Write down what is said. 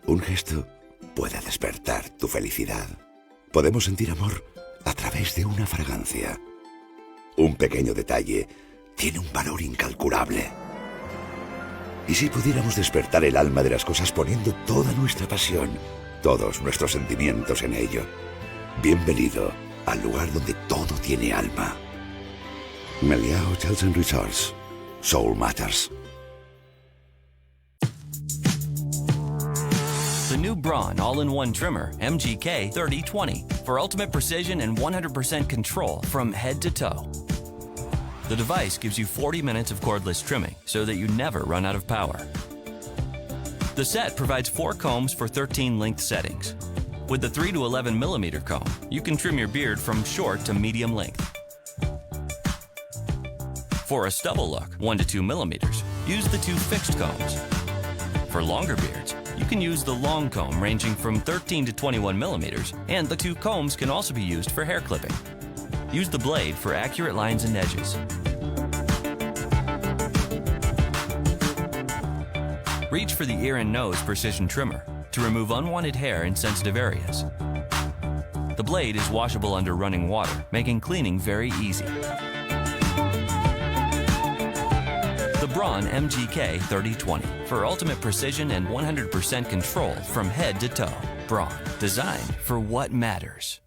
Un gesto puede despertar tu felicidad. Podemos sentir amor a través de una fragancia. Un pequeño detalle tiene un valor incalculable. ¿Y si pudiéramos despertar el alma de las cosas poniendo toda nuestra pasión, todos nuestros sentimientos en ello? Bienvenido al lugar donde todo tiene alma. Meliá Hotels and Resorts. Soul Matters. The new Braun all-in-one trimmer, MGK 3020, for ultimate precision and 100% control from head to toe. The device gives you 40 minutes of cordless trimming so that you never run out of power. The set provides 4 combs for 13 length settings. With the 3 to 11 millimeter comb, you can trim your beard from short to medium length. For a stubble look, 1 to 2 millimeters, use the 2 fixed combs. For longer beards, you can use the long comb ranging from 13 to 21 millimeters, and the 2 combs can also be used for hair clipping. Use the blade for accurate lines and edges. Reach for the ear and nose precision trimmer to remove unwanted hair in sensitive areas. The blade is washable under running water, making cleaning very easy. The Braun MGK 3020 for ultimate precision and 100% control from head to toe. Braun, designed for what matters.